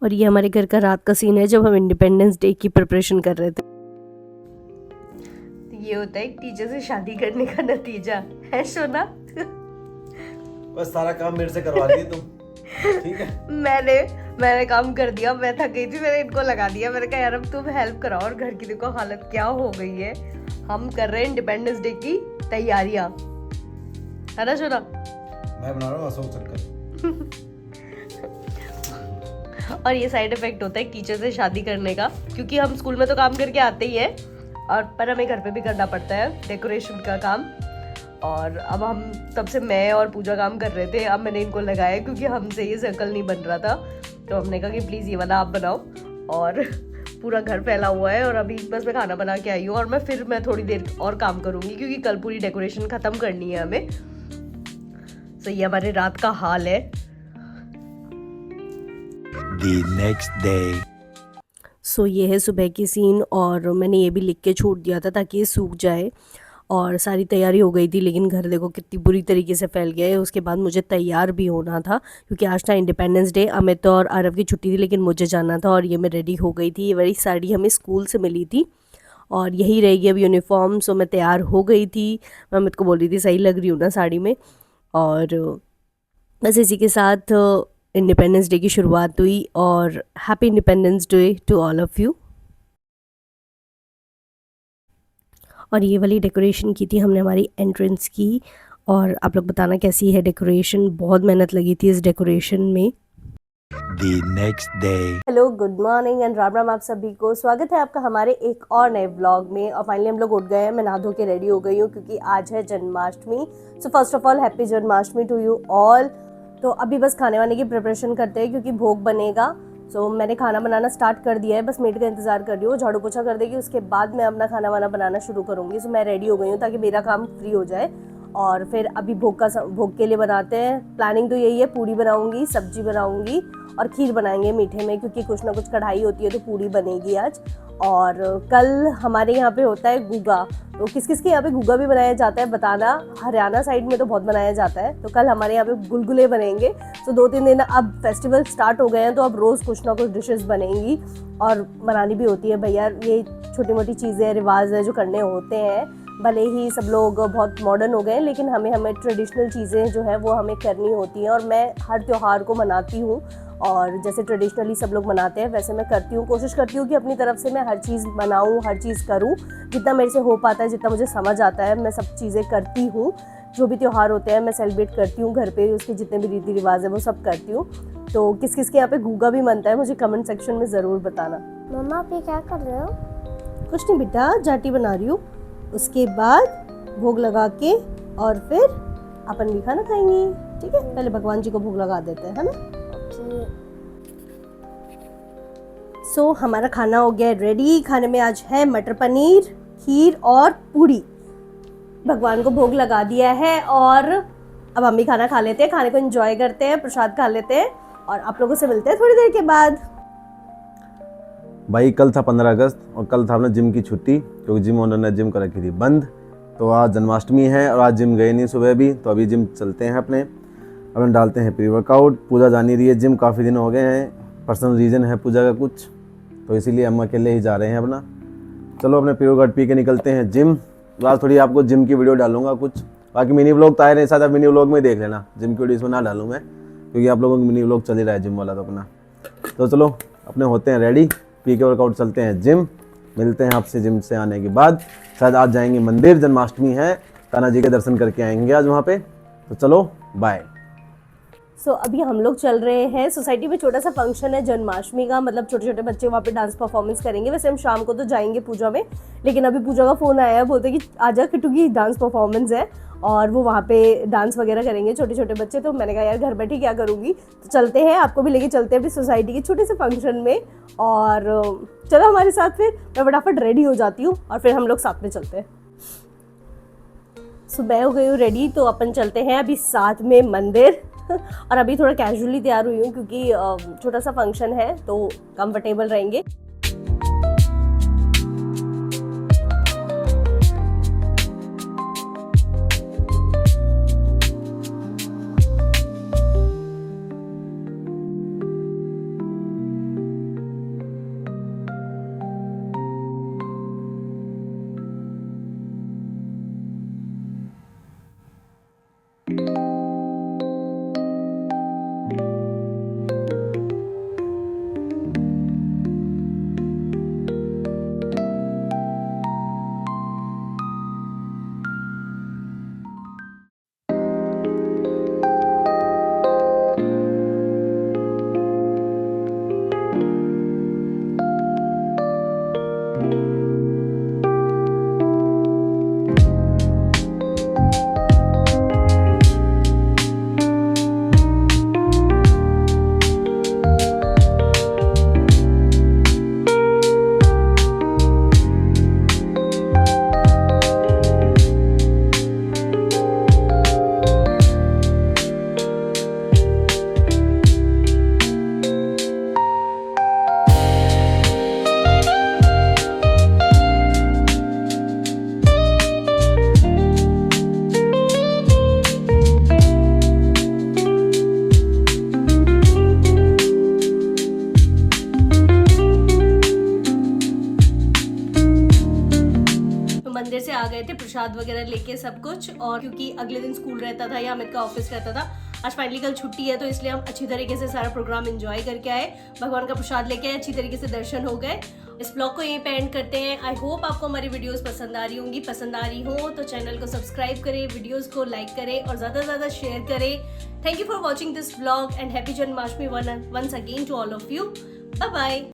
और ये हमारे घर का रात का सीन है जब हम इंडिपेंडेंस डे की प्रिपरेशन कर रहे थे। ये होता है एक टीचर से शादी करने का नतीजा है सोना। बस सारा काम मेरे से करवा दिए तुम। ठीक है। मैंने काम कर दिया, मैं थक गई थी, मैंने इनको लगा दिया। मैंने कहा यार अब तुम हेल्प कराओ। और घर की देखो हालत क्या हो गई है। हम कर रहे हैं इंडिपेंडेंस डे की तैयारियां, है ना सोना? मैं बना रहा हूँ अशोक चक्कर। और ये साइड इफेक्ट होता है टीचर से शादी करने का, क्योंकि हम स्कूल में तो काम करके आते ही है और पर हमें घर पे भी करना पड़ता है डेकोरेशन का काम। और अब हम तब से मैं और पूजा काम कर रहे थे, अब मैंने इनको लगाया क्योंकि हमसे ये सर्कल नहीं बन रहा था। तो हमने कहा कि प्लीज़ ये वाला आप बनाओ। और पूरा घर फैला हुआ है और अभी बस मैं खाना बना के आई हूँ और मैं थोड़ी देर और काम करूँगी क्योंकि कल पूरी डेकोरेशन ख़त्म करनी है हमें। तो ये हमारे रात का हाल है। The next day. सो ये है सुबह की सीन और मैंने ये भी लिख के छोड़ दिया था ताकि ये सूख जाए। और सारी तैयारी हो गई थी लेकिन घर देखो कितनी बुरी तरीके से फैल गया है। उसके बाद मुझे तैयार भी होना था क्योंकि आज था इंडिपेंडेंस डे। अमित और आरव की छुट्टी थी लेकिन मुझे जाना था और ये मैं रेडी हो गई थी। ये वाली साड़ी हमें स्कूल से मिली थी और यही रहेगी अब यूनिफॉर्म। सो मैं तैयार हो गई थी। मैं अमित को बोल रही थी सही लग रही हूँ ना साड़ी में। और बस इसी के साथ इंडिपेंडेंस डे की शुरुआत हुई और happy independence day to all of you. और ये वाली डेकोरेशन की थी हमने हमारी एंट्रेंस की। और आप लोग बताना कैसी है डेकोरेशन। बहुत मेहनत लगी थी इस डेकोरेशन में। The next day. Hello, good morning and Ram Ram आप सभी को। स्वागत है आपका हमारे एक और नए व्लॉग में। और फाइनली हम लोग उठ गए हैं। मैं नहा धो के रेडी हो गई हूँ क्योंकि आज है Janmashtami. So first of all happy Janmashtami to you all. तो अभी बस खाने वाने की प्रिपरेशन करते हैं क्योंकि भोग बनेगा। सो मैंने खाना बनाना स्टार्ट कर दिया है, बस मेड का इंतजार कर रही हूँ। झाड़ू पोछा कर देगी उसके बाद मैं अपना खाना वाना बनाना शुरू करूँगी। सो मैं रेडी हो गई हूँ ताकि मेरा काम फ्री हो जाए। और फिर अभी भोग के लिए बनाते हैं। प्लानिंग तो यही है, पूरी बनाऊंगी, सब्जी बनाऊंगी और खीर बनाएंगे मीठे में क्योंकि कुछ ना कुछ कढ़ाई होती है तो पूरी बनेगी आज। और कल हमारे यहाँ पे होता है गुगा। तो किस किस के यहाँ पे गुगा भी बनाया जाता है बताना। हरियाणा साइड में तो बहुत बनाया जाता है। तो कल हमारे यहाँ पे गुलगुले बनेंगे। तो 2-3 दिन अब फेस्टिवल स्टार्ट हो गए हैं तो अब रोज़ कुछ ना कुछ डिशेस बनेंगी और बनानी भी होती है भैया। ये छोटी मोटी चीज़ें रिवाज है जो करने होते हैं। भले ही सब लोग बहुत मॉडर्न हो गए लेकिन हमें ट्रेडिशनल चीज़ें जो है वो हमें करनी होती हैं। और मैं हर त्यौहार को मनाती हूँ और जैसे ट्रेडिशनली सब लोग मनाते हैं वैसे मैं करती हूँ। कोशिश करती हूँ कि अपनी तरफ से मैं हर चीज़ बनाऊँ, हर चीज़ करूँ। जितना मेरे से हो पाता है, जितना मुझे समझ आता है, मैं सब चीज़ें करती हूँ। जो भी त्यौहार होते हैं मैं सेलिब्रेट करती हूँ घर पे। उसके जितने भी रीति रिवाज है वो सब करती हूँ। तो किस किस के यहाँ पे गूगा भी बनता है मुझे कमेंट सेक्शन में ज़रूर बताना। मम्मा आप ये क्या कर रहे हो? कुछ नहीं बेटा, जाटी बना रही हूँ। उसके बाद भोग लगा के और फिर अपन भी खाना खाएंगे। ठीक है, पहले भगवान जी को भोग लगा देते हैं, है ना? सो हमारा खाना हो गया रेडी। खाने में आज है मटर पनीर, खीर और पूरी। भगवान को भोग लगा दिया है और अब हम भी खाना खा लेते हैं। खाने को एंजॉय करते हैं, प्रसाद खा लेते हैं और आप लोगों से मिलते हैं थोड़ी देर के बाद। भाई कल था 15 अगस्त और कल था अपना जिम की छुट्टी क्योंकि जिम ओनर ने जिम कर रखी थी बंद। तो आज जन्माष्टमी है और आज जिम गए नहीं सुबह भी, तो अभी जिम चलते हैं अपने। अपन डालते हैं प्री वर्कआउट। पूजा जानी रही है जिम, काफ़ी दिन हो गए हैं। पर्सनल रीज़न है पूजा का कुछ, तो इसीलिए हम अकेले ही जा रहे हैं अपना। चलो अपने प्री वर्कआउट पी के निकलते हैं जिम। आज थोड़ी आपको जिम की वीडियो डालूंगा कुछ। बाकी मिनी व्लॉग तो आए नहीं, साथ मिनी व्लॉग में देख लेना। जिम की वीडियो इसमें ना डालूँ मैं क्योंकि आप लोगों को मिनी व्लॉग चल ही रहा है जिम वाला तो अपना। तो चलो अपने होते हैं रेडी, पी के वर्कआउट चलते हैं जिम। मिलते हैं आपसे जिम से आने के बाद। शायद आज जाएंगे मंदिर, जन्माष्टमी है, कान्हा जी के दर्शन करके आएंगे आज वहाँ पे। तो चलो बाय। सो अभी हम लोग चल रहे हैं। सोसाइटी में छोटा सा फंक्शन है जन्माष्टमी का, मतलब छोटे छोटे बच्चे वहाँ पे डांस परफॉर्मेंस करेंगे। वैसे हम शाम को तो जाएंगे पूजा में, लेकिन अभी पूजा का फ़ोन आया है, बोलते कि आजा किट्टू की डांस परफॉर्मेंस है और वो वहाँ पे डांस वगैरह करेंगे छोटे छोटे बच्चे। तो मैंने कहा यार घर बैठे क्या करूँगी, तो चलते हैं, आपको भी लेके चलते हैं अपनी सोसाइटी के छोटे से फंक्शन में। और चलो हमारे साथ, फिर मैं फटाफट रेडी हो जाती हूँ और फिर हम लोग साथ में चलते हैं। सुबह हो गई हूँ रेडी, तो अपन चलते हैं अभी साथ में मंदिर। और अभी थोड़ा कैजुअली तैयार हुई हूँ क्योंकि छोटा सा फंक्शन है तो कंफर्टेबल रहेंगे। प्रसाद वगैरह लेके सब कुछ, और क्योंकि अगले दिन स्कूल रहता था या अमित का ऑफिस रहता था, आज फाइनली कल छुट्टी है, तो इसलिए हम अच्छी तरीके से सारा प्रोग्राम एंजॉय करके आए, भगवान का प्रसाद लेके आए, अच्छी तरीके से दर्शन हो गए। इस ब्लॉग को यहीं पे एंड करते हैं। आई होप आपको हमारी वीडियोस पसंद आ रही होंगी। पसंद आ रही हो तो चैनल को सब्सक्राइब करें, वीडियोस को लाइक करें और ज़्यादा से ज़्यादा शेयर करें। Thank you for watching this blog and happy Janmashtami once again to all of you. Bye bye.